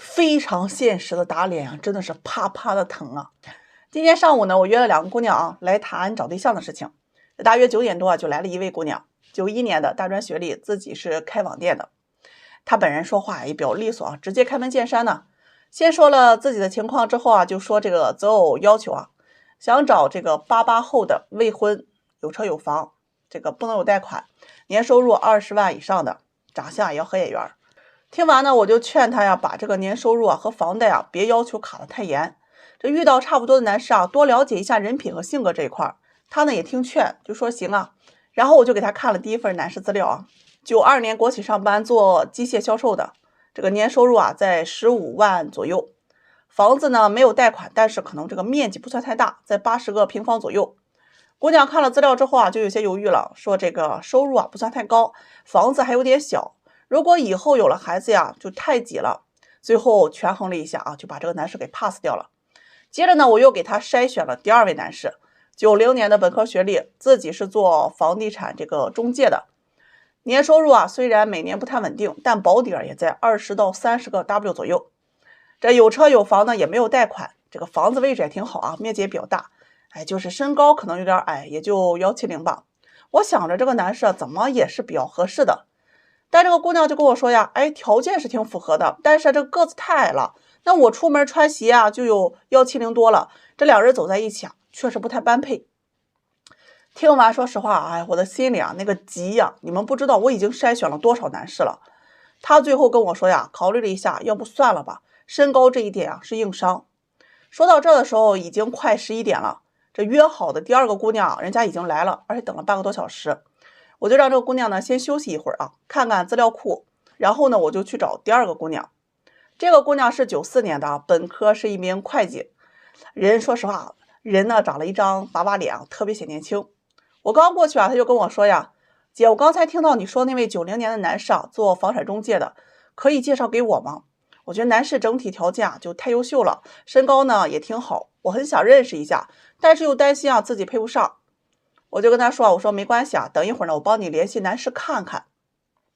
非常现实的打脸啊，真的是啪啪的疼啊！今天上午呢，我约了2个姑娘啊来谈找对象的事情。大约9点多就来了一位姑娘，91年的大专学历，自己是开网店的。她本人说话也比较利索啊，直接开门见山呢。先说了自己的情况之后啊，就说这个择偶要求啊，想找这个88后的未婚，有车有房，这个不能有贷款，年收入20万以上的，长相也要合眼缘。听完呢，我就劝他呀，把这个年收入啊和房贷啊别要求卡得太严。这遇到差不多的男士啊，多了解一下人品和性格这一块。他呢也听劝，就说行啊。然后我就给他看了第一份男士资料啊，92年国企上班做机械销售的，这个年收入啊在15万左右，房子呢没有贷款，但是可能这个面积不算太大，在80个平方左右。姑娘看了资料之后啊，就有些犹豫了，说这个收入啊不算太高，房子还有点小。如果以后有了孩子呀，就太挤了。最后权衡了一下啊，就把这个男士给 pass 掉了。接着呢，我又给他筛选了第2位男士，90年的本科学历，自己是做房地产这个中介的，年收入啊虽然每年不太稳定，但保底也在20到30个 W 左右。这有车有房呢，也没有贷款，这个房子位置也挺好啊，面积也比较大。就是身高可能有点矮，也就170吧。我想着这个男士怎么也是比较合适的。但这个姑娘就跟我说呀，条件是挺符合的，但是这个个子太矮了，那我出门穿鞋啊就有170多了，这2人走在一起啊，确实不太般配。听完说实话，我的心里啊那个急呀，你们不知道我已经筛选了多少男士了。他最后跟我说呀，考虑了一下，要不算了吧，身高这一点啊是硬伤。说到这的时候已经快11点了，这约好的第2个姑娘人家已经来了，而且等了半个多小时。我就让这个姑娘呢先休息一会儿啊，看看资料库，然后呢我就去找第2个姑娘。这个姑娘是94年的，本科是一名会计，人说实话，人呢长了一张娃娃脸啊，特别显年轻。我刚过去啊，她就跟我说呀，姐，我刚才听到你说那位90年的男士啊，做房产中介的，可以介绍给我吗？我觉得男士整体条件啊就太优秀了，身高呢也挺好，我很想认识一下，但是又担心啊自己配不上。我就跟他说，我说没关系啊，等一会儿呢，我帮你联系男士看看。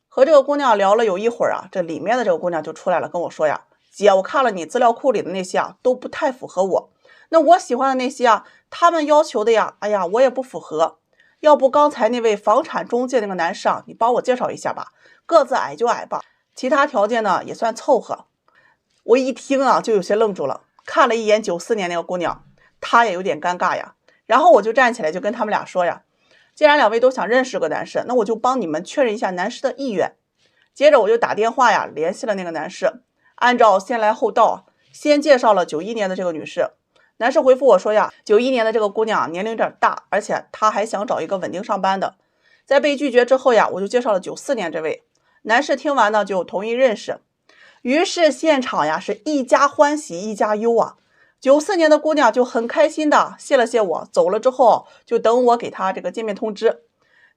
和这个姑娘聊了有一会儿啊，这里面的这个姑娘就出来了，跟我说呀，姐，我看了你资料库里的那些啊，都不太符合我。那我喜欢的那些啊，他们要求的呀，我也不符合。要不刚才那位房产中介那个男士啊，你帮我介绍一下吧，个子矮就矮吧，其他条件呢也算凑合。我一听啊，就有些愣住了，看了一眼94年那个姑娘，她也有点尴尬呀。然后我就站起来就跟他们俩说呀，既然2位都想认识个男士，那我就帮你们确认一下男士的意愿。接着我就打电话呀联系了那个男士，按照先来后到，先介绍了91年的这个女士。男士回复我说呀，91年的这个姑娘年龄有点大，而且她还想找一个稳定上班的。在被拒绝之后呀，我就介绍了94年这位。男士听完呢就同意认识，于是现场呀是一家欢喜一家忧啊。94年的姑娘就很开心的谢了谢我，走了之后就等我给她这个见面通知。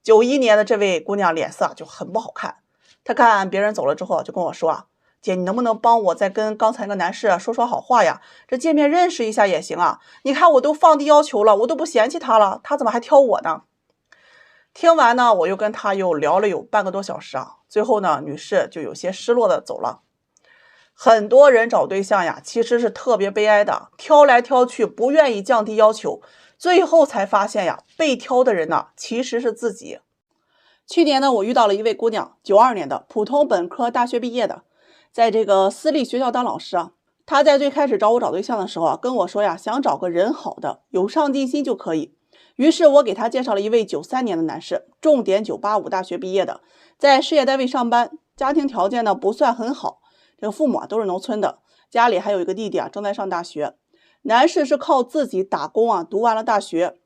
91年的这位姑娘脸色就很不好看，她看别人走了之后就跟我说啊，姐，你能不能帮我再跟刚才那个男士说说好话呀？这见面认识一下也行啊。你看我都放低要求了，我都不嫌弃他了，他怎么还挑我呢？听完呢，我又跟他又聊了有半个多小时啊。最后呢，女士就有些失落的走了。很多人找对象呀，其实是特别悲哀的，挑来挑去不愿意降低要求，最后才发现呀，被挑的人呢其实是自己。去年呢，我遇到了一位姑娘，92年的，普通本科大学毕业的，在这个私立学校当老师啊。她在最开始找我找对象的时候啊，跟我说呀，想找个人好的，有上进心就可以。于是我给她介绍了一位93年的男士，重点985大学毕业的，在事业单位上班，家庭条件呢不算很好。这个父母都是农村的，家里还有一个弟弟正在上大学。男士是靠自己打工读完了大学，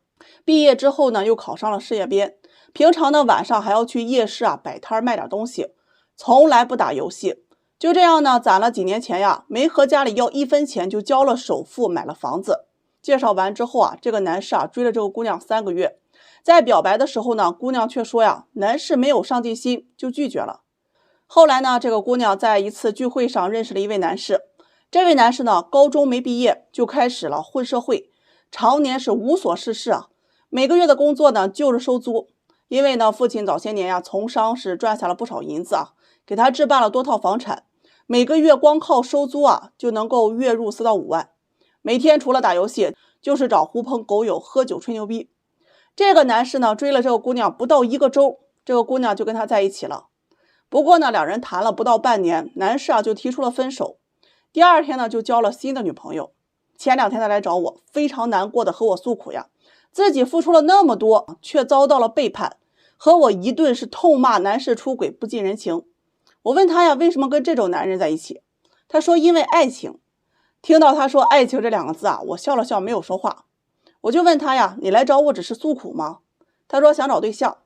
毕业之后呢又考上了事业编，平常呢晚上还要去夜市摆摊卖点东西，从来不打游戏。就这样呢攒了几年钱呀，没和家里要1分钱就交了首付买了房子。介绍完之后这个男士追了这个姑娘3个月，在表白的时候呢，姑娘却说呀，男士没有上进心，就拒绝了。后来呢，这个姑娘在一次聚会上认识了一位男士，这位男士呢，高中没毕业就开始了混社会，常年是无所事事每个月的工作呢就是收租。因为呢，父亲早些年从商是赚下了不少银子给他置办了多套房产，每个月光靠收租啊就能够月入4到5万，每天除了打游戏就是找狐朋狗友喝酒吹牛逼。这个男士呢追了这个姑娘不到1个周，这个姑娘就跟他在一起了。不过呢两人谈了不到半年，男士啊就提出了分手。第2天呢就交了新的女朋友。前2天他来找我，非常难过的和我诉苦呀，自己付出了那么多却遭到了背叛，和我一顿是痛骂男士出轨不近人情。我问他呀为什么跟这种男人在一起，他说因为爱情。听到他说爱情这2个字啊，我笑了笑没有说话。我就问他呀，你来找我只是诉苦吗？他说想找对象。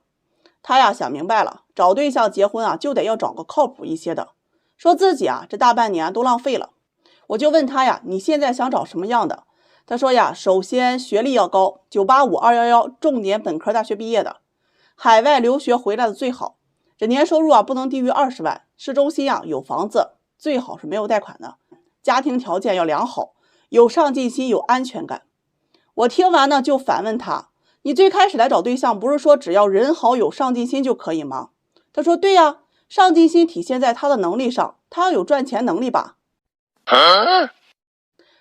他呀想明白了，找对象结婚啊就得要找个靠谱一些的，说自己啊这大半年都浪费了。我就问他呀，你现在想找什么样的？他说呀，首先学历要高，985、211重点本科大学毕业的，海外留学回来的最好，这年收入啊不能低于20万，市中心啊有房子，最好是没有贷款的，家庭条件要良好，有上进心，有安全感。我听完呢就反问他，你最开始来找对象不是说只要人好有上进心就可以吗？他说对呀，上进心体现在他的能力上，他要有赚钱能力吧。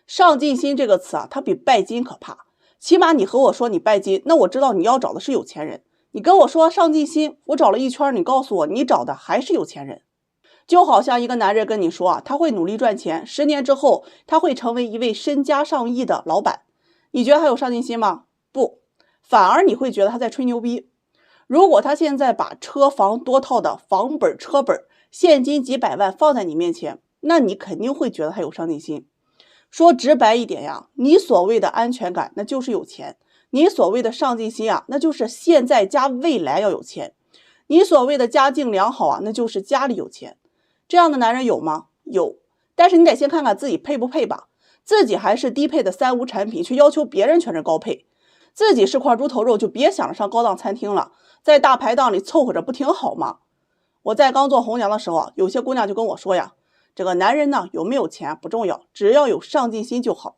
上进心这个词啊，它比拜金可怕。起码你和我说你拜金，那我知道你要找的是有钱人。你跟我说上进心，我找了一圈，你告诉我你找的还是有钱人。就好像一个男人跟你说啊，他会努力赚钱，10年之后他会成为一位身家上亿的老板，你觉得他有上进心吗？不，反而你会觉得他在吹牛逼。如果他现在把车房多套的房本、车本、现金几百万放在你面前，那你肯定会觉得他有上进心。说直白一点呀，你所谓的安全感那就是有钱，你所谓的上进心啊，那就是现在加未来要有钱，你所谓的家境良好啊，那就是家里有钱。这样的男人有吗？有，但是你得先看看自己配不配吧。自己还是低配的3无产品，去要求别人全是高配，自己是块猪头肉就别想着上高档餐厅了，在大排档里凑合着不挺好吗？我在刚做红娘的时候啊，有些姑娘就跟我说呀，这个男人呢有没有钱不重要，只要有上进心就好。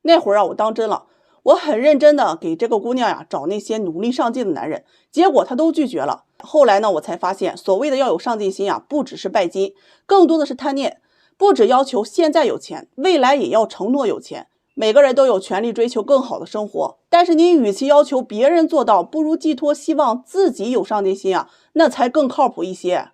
那会儿啊我当真了，我很认真的给这个姑娘呀找那些努力上进的男人，结果她都拒绝了。后来呢我才发现，所谓的要有上进心啊，不只是拜金，更多的是贪念，不只要求现在有钱，未来也要承诺有钱。每个人都有权利追求更好的生活，但是你与其要求别人做到，不如寄托希望自己有上进心啊，那才更靠谱一些。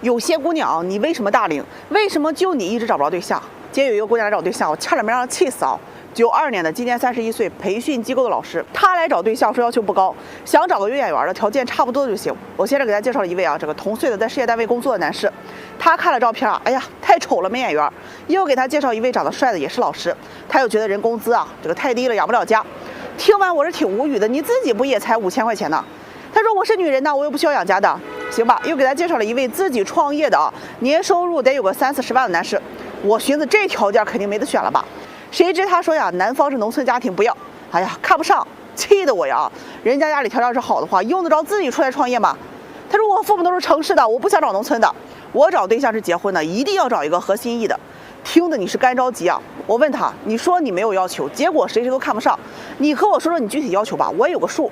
有些姑娘，你为什么大龄？为什么就你一直找不着对象？今天有一个姑娘来找对象，我差点没让她气死啊！92年的，今年31岁，培训机构的老师，她来找对象说要求不高，想找个有眼缘的，条件差不多就行。我现在给大家介绍了一位啊，这个同岁的在事业单位工作的男士，他看了照片啊，哎呀，太丑了，没眼缘。又给他介绍一位长得帅的，也是老师，他又觉得人工资啊，这个太低了，养不了家。听完我是挺无语的，你自己不也才5000块钱呢？他说我是女人呢，我又不需要养家的，行吧？又给他介绍了一位自己创业的啊，年收入得有个30-40万的男士。我寻思这条件肯定没得选了吧？谁知他说呀，南方是农村家庭，不要。哎呀，看不上，气得我呀！人家家里条件是好的话，用得着自己出来创业吗？他说我父母都是城市的，我不想找农村的，我找对象是结婚的，一定要找一个合心意的。听得你是干着急啊！我问他，你说你没有要求，结果谁都看不上，你和我说说你具体要求吧，我也有个数。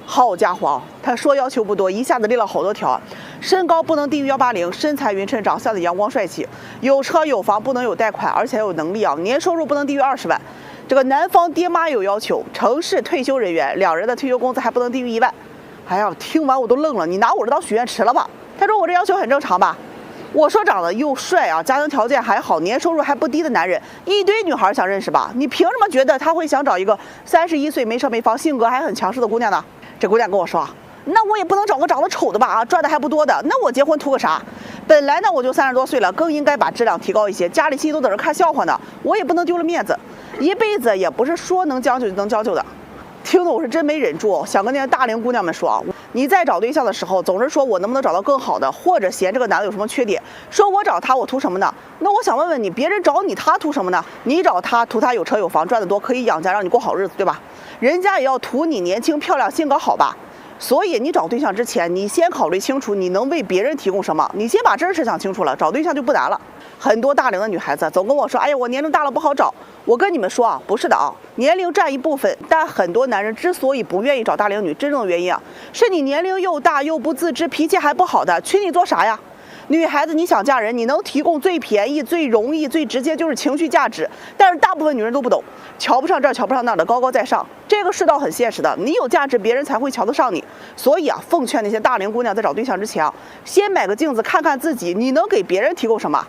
好家伙，他说要求不多，一下子列了好多条啊。身高不能低于180，身材匀称，长相的阳光帅气，有车有房，不能有贷款，而且有能力啊。年收入不能低于20万。这个男方爹妈有要求，城市退休人员，2人的退休工资还不能低于1万。哎呀，听完我都愣了，你拿我这当许愿池了吧？他说我这要求很正常吧？我说长得又帅啊，家庭条件还好，年收入还不低的男人，一堆女孩想认识吧？你凭什么觉得他会想找一个31岁没车没房，性格还很强势的姑娘呢？这姑娘跟我说，那我也不能找个长得丑的吧？啊，赚的还不多的，那我结婚图个啥？本来呢我就30多岁了，更应该把质量提高一些，家里亲戚都等着看笑话呢，我也不能丢了面子，一辈子也不是说能将就就能将就的。听得我是真没忍住，想跟那些大龄姑娘们说啊，你在找对象的时候，总是说我能不能找到更好的，或者嫌这个男的有什么缺点，说我找他我图什么呢？那我想问问你，别人找你他图什么呢？你找他图他有车有房，赚得多，可以养家，让你过好日子，对吧？人家也要图你年轻漂亮，性格好吧？所以你找对象之前，你先考虑清楚你能为别人提供什么，你先把这事想清楚了，找对象就不难了。很多大龄的女孩子总跟我说，哎呀，我年龄大了不好找。我跟你们说啊，不是的啊，年龄占一部分，但很多男人之所以不愿意找大龄女，真正的原因啊，是你年龄又大又不自知，脾气还不好的，娶你做啥呀？女孩子你想嫁人，你能提供最便宜、最容易、最直接就是情绪价值，但是大部分女人都不懂，瞧不上这儿，瞧不上那儿的，高高在上。这个世道很现实的，你有价值，别人才会瞧得上你。所以啊，奉劝那些大龄姑娘在找对象之前啊，先买个镜子看看自己，你能给别人提供什么。